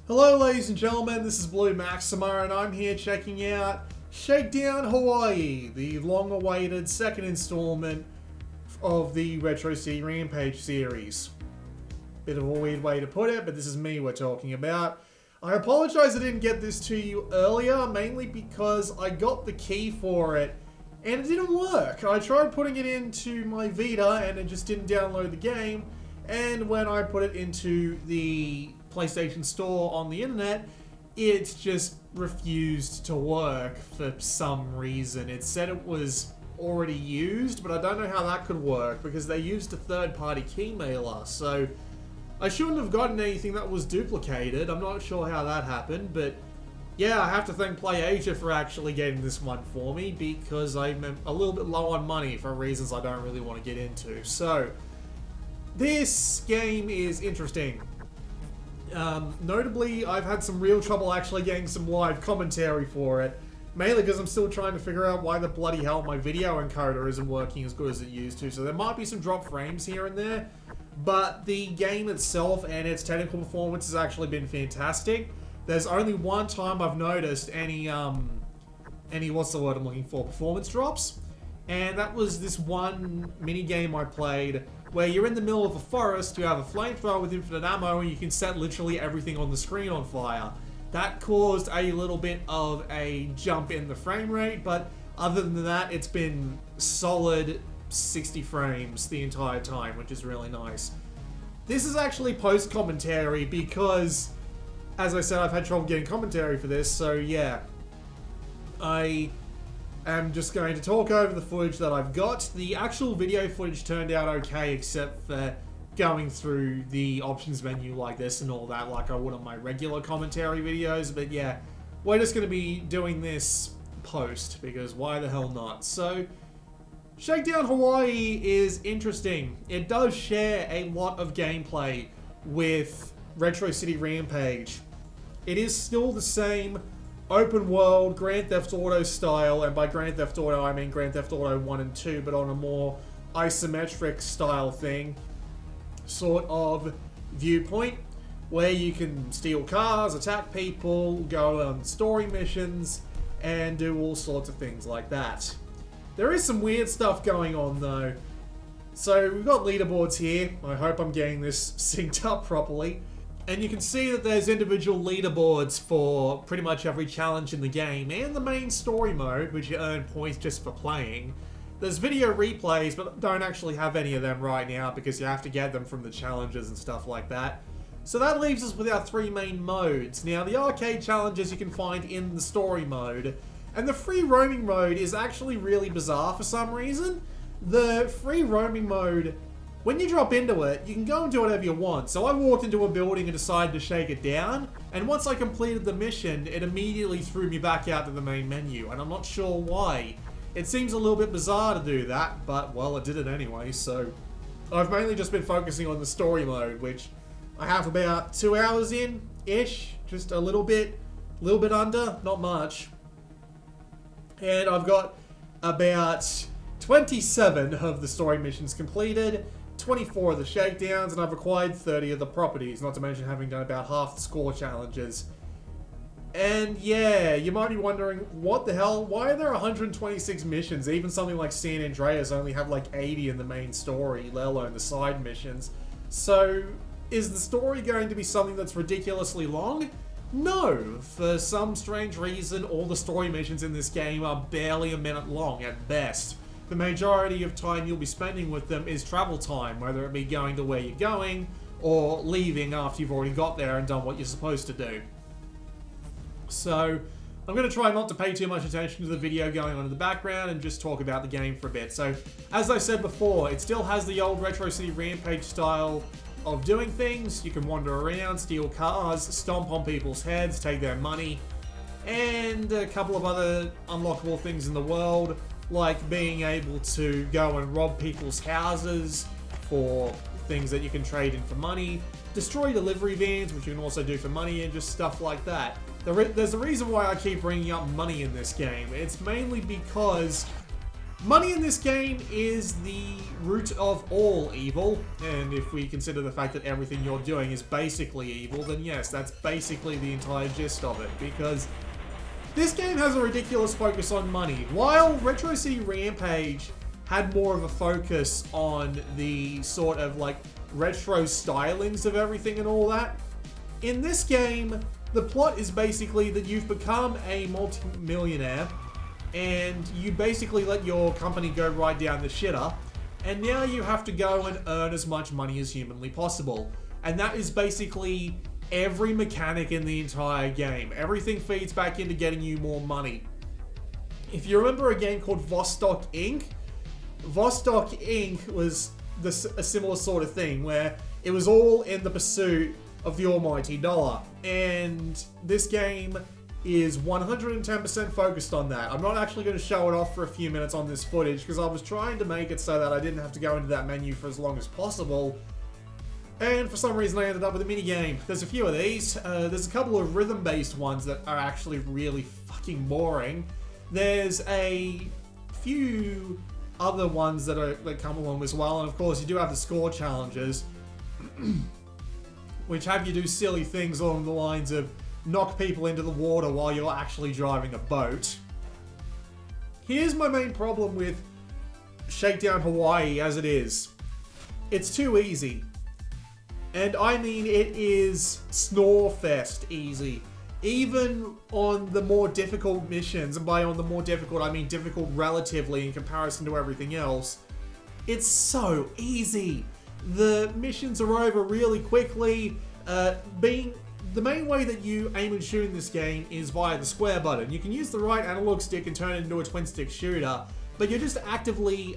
Hello ladies and gentlemen, this is Blue Maxima and I'm here checking out Shakedown Hawaii, the long-awaited second installment of the Retro City Rampage series. Bit of a weird way to put it, but this is me we're talking about. I apologize I didn't get this to you earlier, mainly because I got the key for it and it didn't work. I tried putting it into my Vita and it just didn't download the game, and when I put it into the PlayStation Store on the internet, it just refused to work for some reason. It said it was already used, but I don't know how that could work because they used a third-party key mailer, so I shouldn't have gotten anything that was duplicated. I'm not sure how that happened, but yeah, I have to thank PlayAsia for actually getting this one for me because I'm a little bit low on money for reasons I don't really want to get into. So, this game is interesting. Notably, I've had some real trouble actually getting some live commentary for it, mainly because I'm still trying to figure out why the bloody hell my video encoder isn't working as good as it used to, so there might be some drop frames here and there, but the game itself and its technical performance has actually been fantastic. There's only one time I've noticed any what's the word I'm looking for, performance drops, and that was this one mini game I played where you're in the middle of a forest, you have a flamethrower with infinite ammo, and you can set literally everything on the screen on fire. That caused a little bit of a jump in the frame rate, but other than that, it's been solid 60 frames the entire time, which is really nice. This is actually post-commentary because, as I said, I've had trouble getting commentary for this, so yeah. I'm just going to talk over the footage that I've got. The actual video footage turned out okay, except for going through the options menu like this and all that, like I would on my regular commentary videos. But yeah, we're just going to be doing this post, because why the hell not? So, Shakedown Hawaii is interesting. It does share a lot of gameplay with Retro City Rampage. It is still the same open world, Grand Theft Auto style, and by Grand Theft Auto I mean Grand Theft Auto 1 and 2, but on a more isometric style thing, sort of viewpoint, where you can steal cars, attack people, go on story missions, and do all sorts of things like that. There is some weird stuff going on though. So we've got leaderboards here. I hope I'm getting this synced up properly. And you can see that there's individual leaderboards for pretty much every challenge in the game, and the main story mode, which you earn points just for playing. There's video replays, but don't actually have any of them right now because you have to get them from the challenges and stuff like that. So that leaves us with our three main modes. Now, the arcade challenges you can find in the story mode, and the free roaming mode is actually really bizarre for some reason. The free roaming mode, when you drop into it, you can go and do whatever you want. So I walked into a building and decided to shake it down, and once I completed the mission, it immediately threw me back out to the main menu, and I'm not sure why. It seems a little bit bizarre to do that, but well, it did it anyway, so I've mainly just been focusing on the story mode, which I have about 2 hours in-ish, just a little bit under, not much. And I've got about 27 of the story missions completed, 24 of the shakedowns, and I've acquired 30 of the properties, not to mention having done about half the score challenges. And yeah, you might be wondering, what the hell? Why are there 126 missions? Even something like San Andreas only have like 80 in the main story, let alone the side missions. So, is the story going to be something that's ridiculously long? No! For some strange reason, all the story missions in this game are barely a minute long at best. The majority of time you'll be spending with them is travel time, whether it be going to where you're going, or leaving after you've already got there and done what you're supposed to do. So, I'm going to try not to pay too much attention to the video going on in the background and just talk about the game for a bit. So, as I said before, it still has the old Retro City Rampage style of doing things. You can wander around, steal cars, stomp on people's heads, take their money, and a couple of other unlockable things in the world, like being able to go and rob people's houses for things that you can trade in for money, destroy delivery vans, which you can also do for money, and just stuff like that. There's a reason why I keep bringing up money in this game. It's mainly because Money in this game is the root of all evil, and if we consider the fact that everything you're doing is basically evil, then yes, that's basically the entire gist of it, because this game has a ridiculous focus on money. While Retro City Rampage had more of a focus on the sort of like retro stylings of everything and all that, in this game, the plot is basically that you've become a multi-millionaire and you basically let your company go right down the shitter, and now you have to go and earn as much money as humanly possible. And that is basically every mechanic in the entire game. Everything feeds back into getting you more money. If you remember a game called Vostok Inc., Vostok Inc. was a similar sort of thing, where it was all in the pursuit of the almighty dollar. And this game is 110% focused on that. I'm not actually going to show it off for a few minutes on this footage, because I was trying to make it so that I didn't have to go into that menu for as long as possible. And for some reason I ended up with a minigame. There's a few of these. There's a couple of rhythm-based ones that are actually really fucking boring. There's a few other ones that come along as well, and of course you do have the score challenges, which have you do silly things along the lines of knock people into the water while you're actually driving a boat. Here's my main problem with Shakedown Hawaii as it is. It's too easy. And I mean, it is snore-fest easy. Even on the more difficult missions, and by on the more difficult, I mean difficult relatively in comparison to everything else, it's so easy. The missions are over really quickly. The main way that you aim and shoot in this game is via the square button. You can use the right analog stick and turn it into a twin-stick shooter, but you're just actively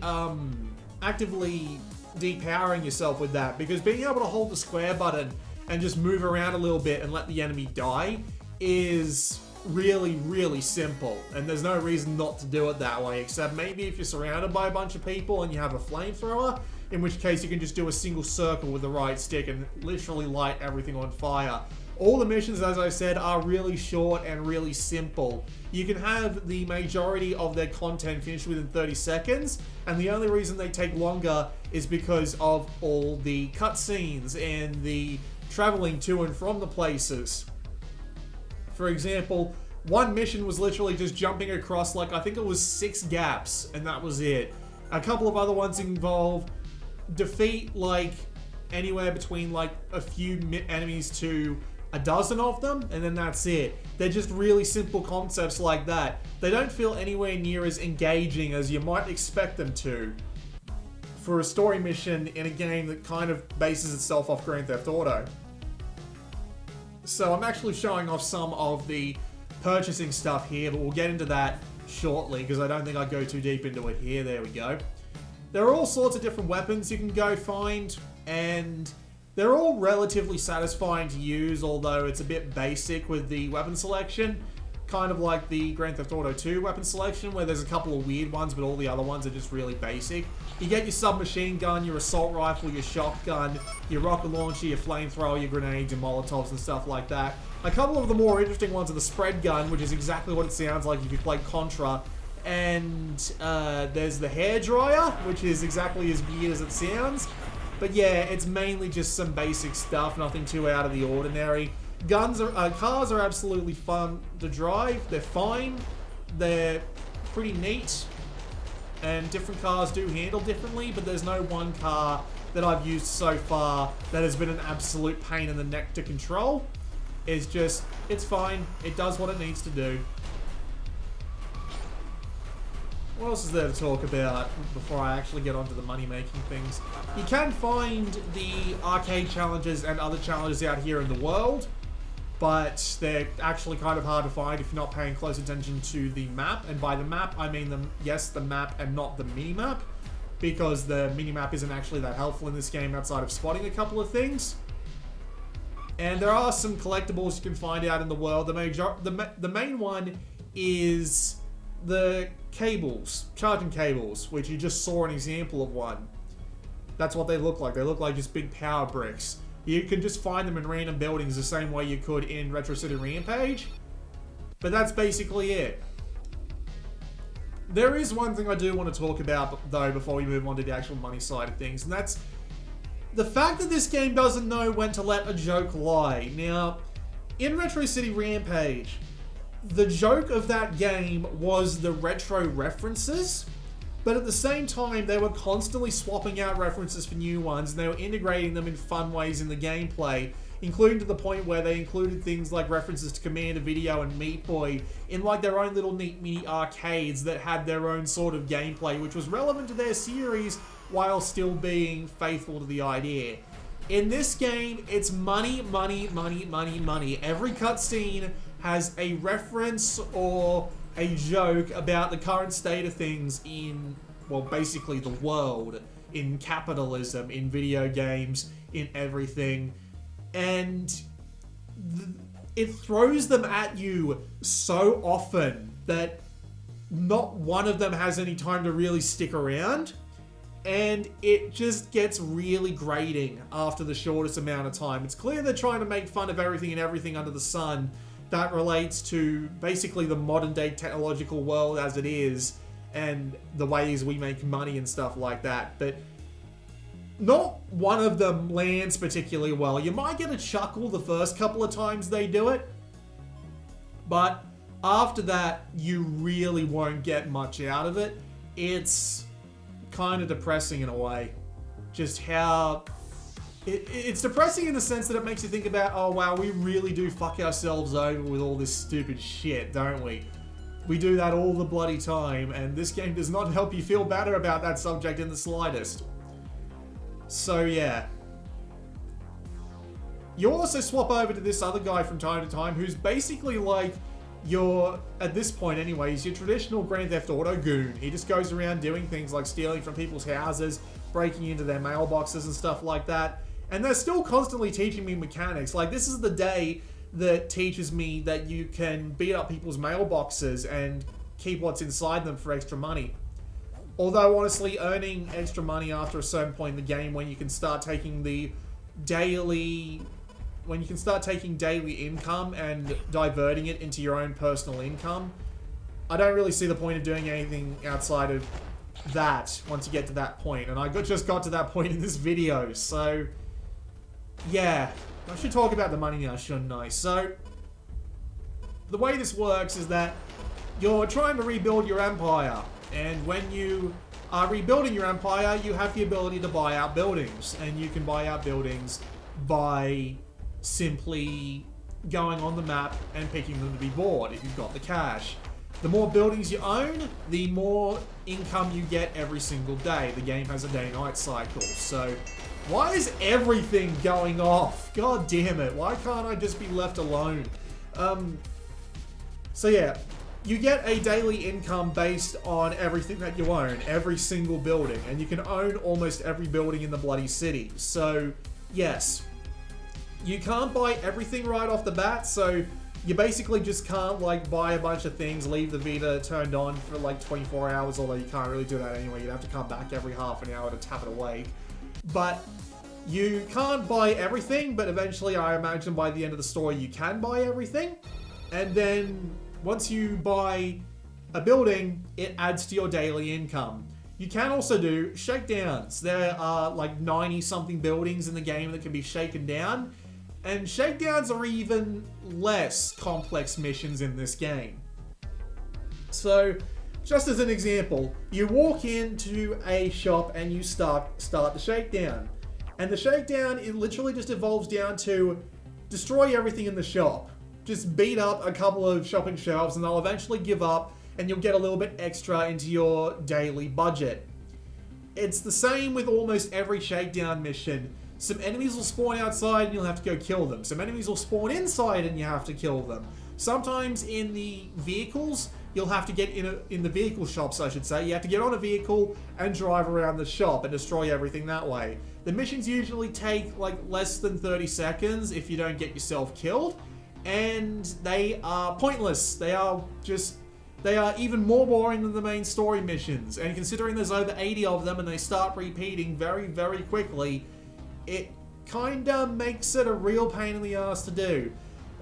depowering yourself with that, because being able to hold the square button and just move around a little bit and let the enemy die is really, really simple, and there's no reason not to do it that way, except maybe if you're surrounded by a bunch of people and you have a flamethrower, in which case you can just do a single circle with the right stick and literally light everything on fire. All the missions, as I said, are really short and really simple. You can have the majority of their content finished within 30 seconds, and the only reason they take longer is because of all the cutscenes and the traveling to and from the places. For example, one mission was literally just jumping across, like, I think it was 6 gaps, and that was it. A couple of other ones involve defeat, like, anywhere between, like, a few enemies to a dozen of them, and then that's it. They're just really simple concepts like that. They don't feel anywhere near as engaging as you might expect them to for a story mission in a game that kind of bases itself off Grand Theft Auto. So I'm actually showing off some of the purchasing stuff here, but we'll get into that shortly, because I don't think I'd go too deep into it here. There we go. There are all sorts of different weapons you can go find, and they're all relatively satisfying to use, although it's a bit basic with the weapon selection. Kind of like the Grand Theft Auto 2 weapon selection, where there's a couple of weird ones, but all the other ones are just really basic. You get your submachine gun, your assault rifle, your shotgun, your rocket launcher, your flamethrower, your grenades, your molotovs, and stuff like that. A couple of the more interesting ones are the spread gun, which is exactly what it sounds like if you play Contra. And there's the hairdryer, which is exactly as weird as it sounds. But yeah, it's mainly just some basic stuff, nothing too out of the ordinary. Cars are absolutely fun to drive. They're fine. They're pretty neat. And different cars do handle differently, but there's no one car that I've used so far that has been an absolute pain in the neck to control. It's just, it's fine. It does what it needs to do. What else is there to talk about before I actually get onto the money-making things? You can find the arcade challenges and other challenges out here in the world, but they're actually kind of hard to find if you're not paying close attention to the map. And by the map, I mean, the map and not the mini-map, because the mini-map isn't actually that helpful in this game outside of spotting a couple of things. And there are some collectibles you can find out in the world. The main one is the cables, charging cables, which you just saw an example of one. That's what they look like. They look like just big power bricks. You can just find them in random buildings the same way you could in Retro City Rampage. But that's basically it. There is one thing I do want to talk about, though, before we move on to the actual money side of things, and that's the fact that this game doesn't know when to let a joke lie. Now, in Retro City Rampage, the joke of that game was the retro references, but at the same time, they were constantly swapping out references for new ones, and they were integrating them in fun ways in the gameplay, including to the point where they included things like references to Commander Video and Meat Boy in like their own little neat mini arcades that had their own sort of gameplay, which was relevant to their series while still being faithful to the idea. In this game, it's money, money, money, money, money. Every cutscene has a reference or a joke about the current state of things in, well, basically the world, in capitalism, in video games, in everything. And it throws them at you so often that not one of them has any time to really stick around. And it just gets really grating after the shortest amount of time. It's clear they're trying to make fun of everything and everything under the sun that relates to basically the modern day technological world as it is and the ways we make money and stuff like that. But not one of them lands particularly well. You might get a chuckle the first couple of times they do it, but after that, you really won't get much out of it. It's kind of depressing in a way. Just how... It's depressing in the sense that it makes you think about, oh wow, we really do fuck ourselves over with all this stupid shit, don't we? We do that all the bloody time, and this game does not help you feel better about that subject in the slightest. So yeah. You also swap over to this other guy from time to time who's basically like your, at this point anyways, your traditional Grand Theft Auto goon. He just goes around doing things like stealing from people's houses, breaking into their mailboxes and stuff like that. And they're still constantly teaching me mechanics. Like, this is the day that teaches me that you can beat up people's mailboxes and keep what's inside them for extra money. Although, honestly, earning extra money after a certain point in the game when you can start taking the daily... When you can start taking daily income and diverting it into your own personal income, I don't really see the point of doing anything outside of that once you get to that point. And I just got to that point in this video, so... Yeah, I should talk about the money now, shouldn't I? So, the way this works is that you're trying to rebuild your empire, and when you are rebuilding your empire, you have the ability to buy out buildings, and you can buy out buildings by simply going on the map and picking them to be bought if you've got the cash. The more buildings you own, the more income you get every single day. The game has a day-night cycle, so... Why is everything going off? God damn it. Why can't I just be left alone? So yeah, you get a daily income based on everything that you own, every single building, and you can own almost every building in the bloody city. So, yes, you can't buy everything right off the bat, so you basically just can't, like, buy a bunch of things, leave the Vita turned on for, like, 24 hours, although you can't really do that anyway. You'd have to come back every half an hour to tap it awake. But you can't buy everything, but eventually I imagine by the end of the story you can buy everything. And then once you buy a building, it adds to your daily income. You can also do shakedowns. There are like 90-something buildings in the game that can be shaken down. And shakedowns are even less complex missions in this game. So, just as an example, you walk into a shop and you start the shakedown. And the shakedown, it literally just evolves down to destroy everything in the shop. Just beat up a couple of shopping shelves and they'll eventually give up and you'll get a little bit extra into your daily budget. It's the same with almost every shakedown mission. Some enemies will spawn outside and you'll have to go kill them. Some enemies will spawn inside and you have to kill them. Sometimes in the vehicles, you'll have to get in the vehicle shops, I should say. You have to get on a vehicle and drive around the shop and destroy everything that way. The missions usually take like less than 30 seconds if you don't get yourself killed. And they are pointless. They are even more boring than the main story missions. And considering there's over 80 of them and they start repeating very, very quickly, it kinda makes it a real pain in the ass to do.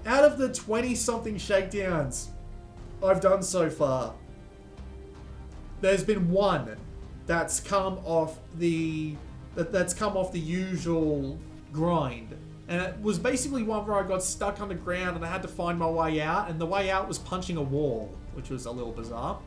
Out of the 20-something shakedowns I've done so far, there's been one that's come off the usual grind. And it was basically one where I got stuck underground and I had to find my way out, and the way out was punching a wall, which was a little bizarre.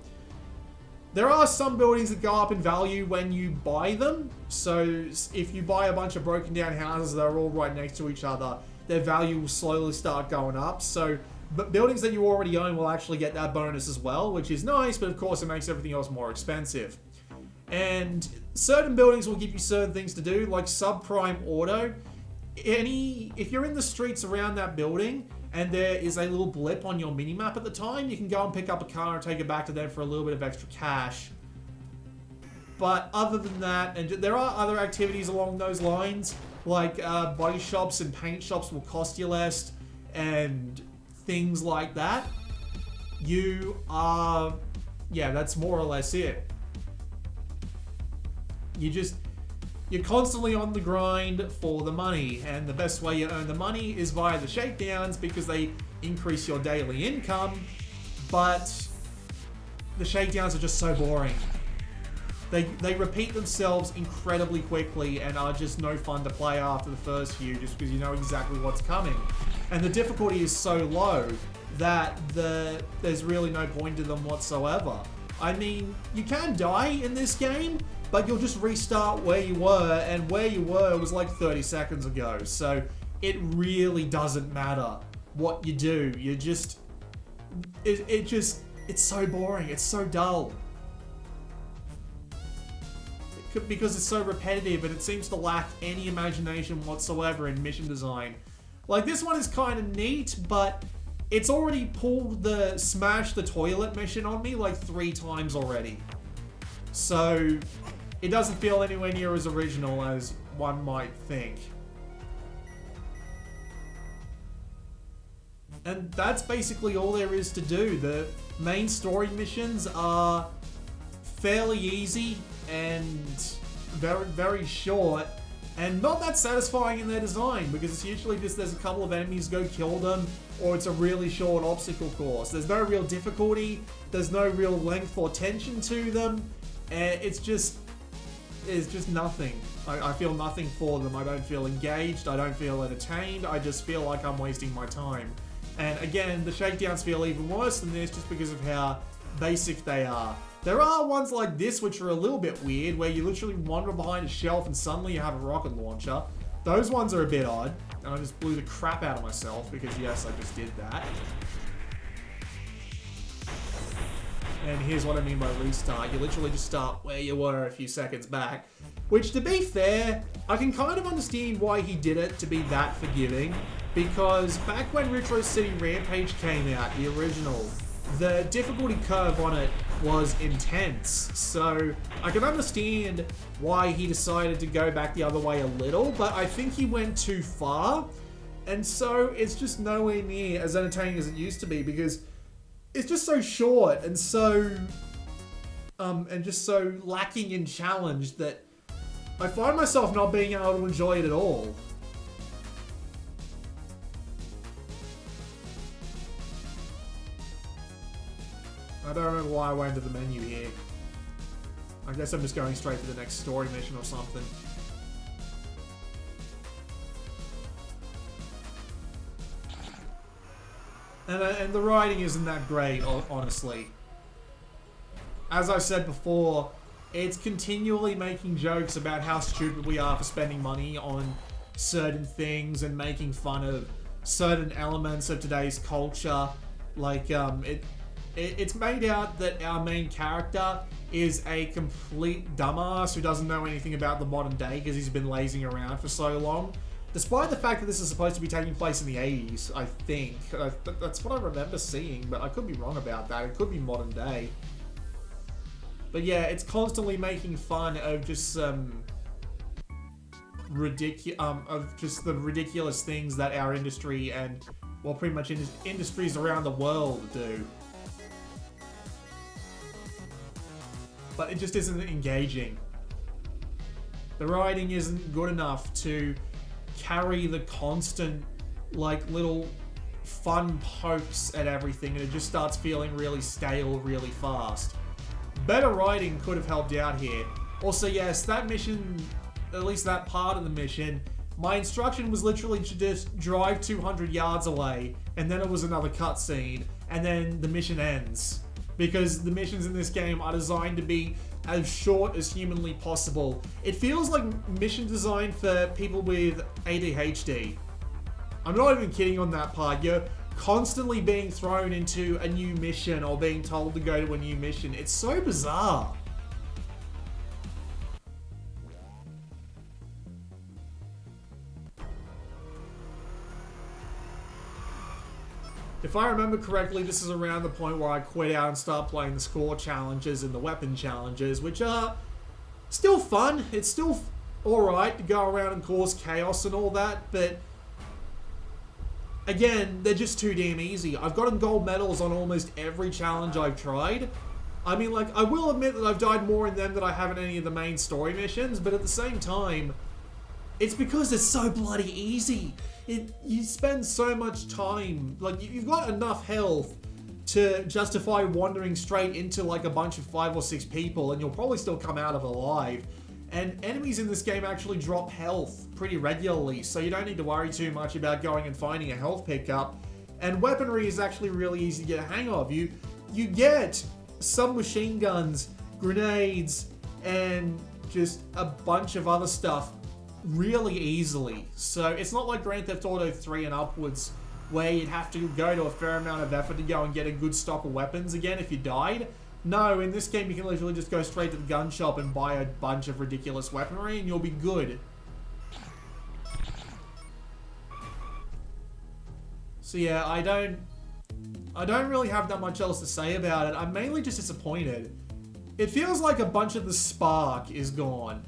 There are some buildings that go up in value when you buy them. So if you buy a bunch of broken down houses that are all right next to each other, their value will slowly start going up. So but buildings that you already own will actually get that bonus as well, which is nice, but of course it makes everything else more expensive. And certain buildings will give you certain things to do, like subprime auto. If you're in the streets around that building and there is a little blip on your minimap at the time, you can go and pick up a car and take it back to them for a little bit of extra cash. But other than that, and there are other activities along those lines, like body shops and paint shops will cost you less, and things like that. That's more or less it. You're constantly on the grind for the money, and the best way you earn the money is via the shakedowns because they increase your daily income, but the shakedowns are just so boring. They repeat themselves incredibly quickly and are just no fun to play after the first few, just because you know exactly what's coming. And the difficulty is so low that there's really no point to them whatsoever. I mean, you can die in this game, but you'll just restart where you were, and where you were was like 30 seconds ago. So it really doesn't matter what you do. It's so boring. It's so dull. Because it's so repetitive and it seems to lack any imagination whatsoever in mission design. Like, this one is kind of neat, but it's already pulled the smash the toilet mission on me like 3 times already. So it doesn't feel anywhere near as original as one might think. And that's basically all there is to do. The main story missions are fairly easy and very, very short, and not that satisfying in their design, because it's usually just there's a couple of enemies, go kill them, or it's a really short obstacle course. There's no real difficulty, there's no real length or tension to them, and it's just nothing. I feel nothing for them. I don't feel engaged, I don't feel entertained, I just feel like I'm wasting my time. And again, the shakedowns feel even worse than this just because of how basic they are. There are ones like this which are a little bit weird, where you literally wander behind a shelf and suddenly you have a rocket launcher. Those ones are a bit odd, and I just blew the crap out of myself because yes, I just did that. And here's what I mean by restart. You literally just start where you were a few seconds back. Which, to be fair, I can kind of understand why he did it to be that forgiving. Because back when Retro City Rampage came out, the original, the difficulty curve on it was intense. So I can understand why he decided to go back the other way a little, but I think he went too far. And so it's just nowhere near as entertaining as it used to be, because it's just so short and so just so lacking in challenge that I find myself not being able to enjoy it at all. I don't remember why I went to the menu here. I guess I'm just going straight to the next story mission or something. And the writing isn't that great, honestly. As I said before, it's continually making jokes about how stupid we are for spending money on certain things and making fun of certain elements of today's culture. Like, it's made out that our main character is a complete dumbass who doesn't know anything about the modern day because he's been lazing around for so long. Despite the fact that this is supposed to be taking place in the 80s, I think. That's what I remember seeing, but I could be wrong about that. It could be modern day. But yeah, it's constantly making fun of just some the ridiculous things that our industry and, well, pretty much industries around the world do. But it just isn't engaging. The writing isn't good enough to carry the constant, like, little fun pokes at everything, and it just starts feeling really stale really fast. better writing could have helped out here. Also, yes, that mission, at least that part of the mission, my instruction was literally to just drive 200 yards away, and then it was another cutscene, and then the mission ends. Because the missions in this game are designed to be as short as humanly possible. It feels like mission design for people with ADHD. I'm not even kidding on that part. You're constantly being thrown into a new mission or being told to go to a new mission. It's so bizarre. If I remember correctly, this is around the point where I quit out and start playing the score challenges and the weapon challenges, which are still fun. It's still alright to go around and cause chaos and all that, but again, they're just too damn easy. I've gotten gold medals on almost every challenge I've tried. I mean, like, I will admit that I've died more in them than I have in any of the main story missions, but at the same time, it's because it's so bloody easy. You spend so much time, like, you've got enough health to justify wandering straight into, like, a bunch of 5 or 6 people, and you'll probably still come out of it alive. And enemies in this game actually drop health pretty regularly, so you don't need to worry too much about going and finding a health pickup. And weaponry is actually really easy to get a hang of. You get submachine guns, grenades, and just a bunch of other stuff really easily. So it's not like Grand Theft Auto 3 and upwards where you'd have to go to a fair amount of effort to go and get a good stock of weapons again if you died. No, in this game you can literally just go straight to the gun shop and buy a bunch of ridiculous weaponry and you'll be good. So yeah, I don't really have that much else to say about it. I'm mainly just disappointed. It feels like a bunch of the spark is gone.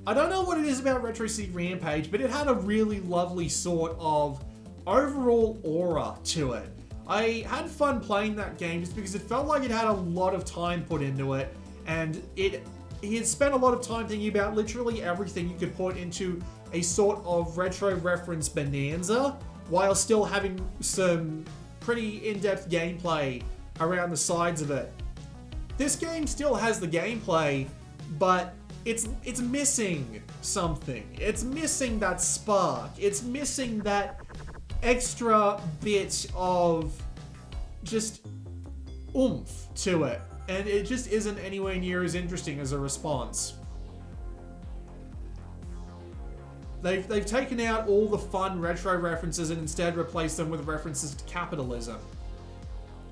I don't know what it is about Retro City Rampage, but it had a really lovely sort of overall aura to it. I had fun playing that game just because it felt like it had a lot of time put into it, and he had spent a lot of time thinking about literally everything you could put into a sort of retro reference bonanza, while still having some pretty in-depth gameplay around the sides of it. This game still has the gameplay, but it's missing something. It's missing that spark. It's missing that extra bit of just oomph to it. And it just isn't anywhere near as interesting as a response. They've taken out all the fun retro references and instead replaced them with references to capitalism.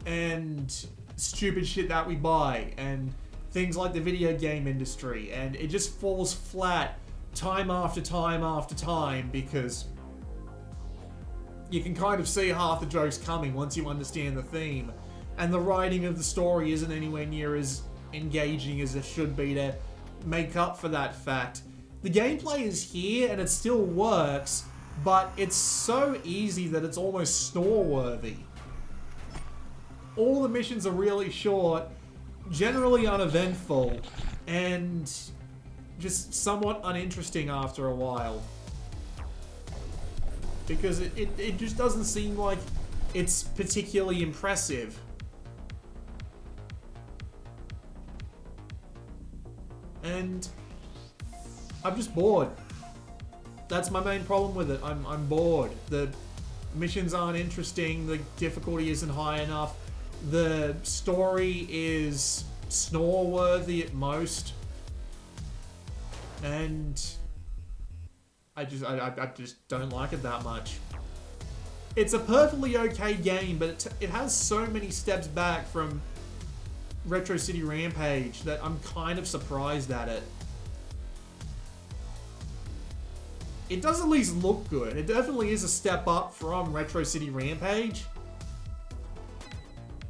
And stupid shit that we buy. And things like the video game industry, and it just falls flat time after time after time because you can kind of see half the jokes coming once you understand the theme, and the writing of the story isn't anywhere near as engaging as it should be to make up for that fact. The gameplay is here and it still works, but it's so easy that it's almost snore-worthy. All the missions are really short, generally uneventful, and just somewhat uninteresting after a while. Because it just doesn't seem like it's particularly impressive. And I'm just bored. That's my main problem with it. I'm bored. The missions aren't interesting, the difficulty isn't high enough. The story is snore-worthy at most, and I just don't like it that much. It's a perfectly okay game, but it has so many steps back from Retro City Rampage that I'm kind of surprised at it. It does at least look good. It definitely is a step up from Retro City Rampage.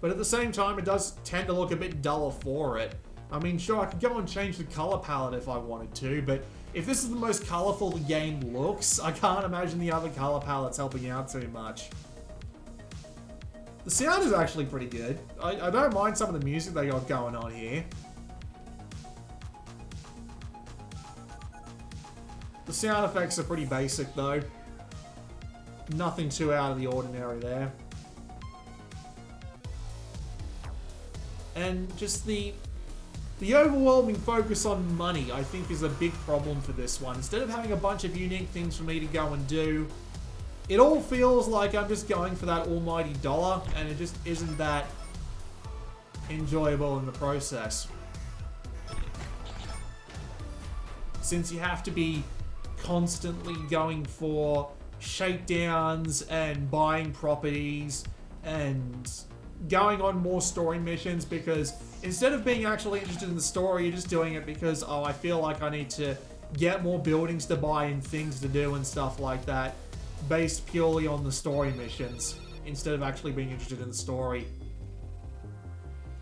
But at the same time, it does tend to look a bit duller for it. I mean, sure, I could go and change the color palette if I wanted to, but if this is the most colorful the game looks, I can't imagine the other color palettes helping out too much. The sound is actually pretty good. I don't mind some of the music they got going on here. The sound effects are pretty basic though. Nothing too out of the ordinary there. And just the The overwhelming focus on money, I think, is a big problem for this one. Instead of having a bunch of unique things for me to go and do, it all feels like I'm just going for that almighty dollar, and it just isn't that enjoyable in the process. Since you have to be constantly going for shakedowns and buying properties and going on more story missions, because instead of being actually interested in the story, you're just doing it because, oh, I feel like I need to get more buildings to buy and things to do and stuff like that, based purely on the story missions, instead of actually being interested in the story.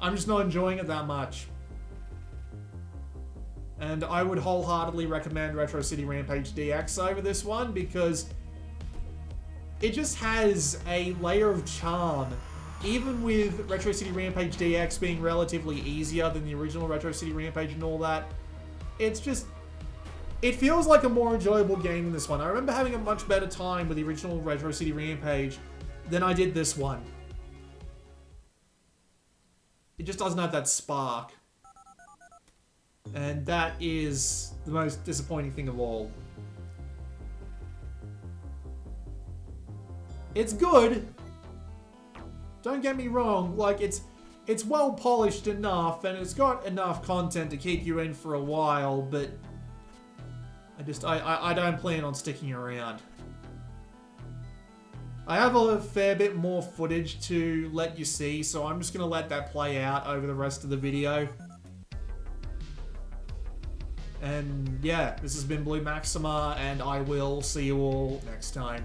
I'm just not enjoying it that much. And I would wholeheartedly recommend Retro City Rampage DX over this one, because it just has a layer of charm. Even with Retro City Rampage DX being relatively easier than the original Retro City Rampage and all that, it's just... it feels like a more enjoyable game than this one. I remember having a much better time with the original Retro City Rampage than I did this one. It just doesn't have that spark. And that is the most disappointing thing of all. It's good. Don't get me wrong, like, it's well polished enough, and it's got enough content to keep you in for a while, but I don't plan on sticking around. I have a fair bit more footage to let you see, so I'm just going to let that play out over the rest of the video. And yeah, this has been Blue Maxima, and I will see you all next time.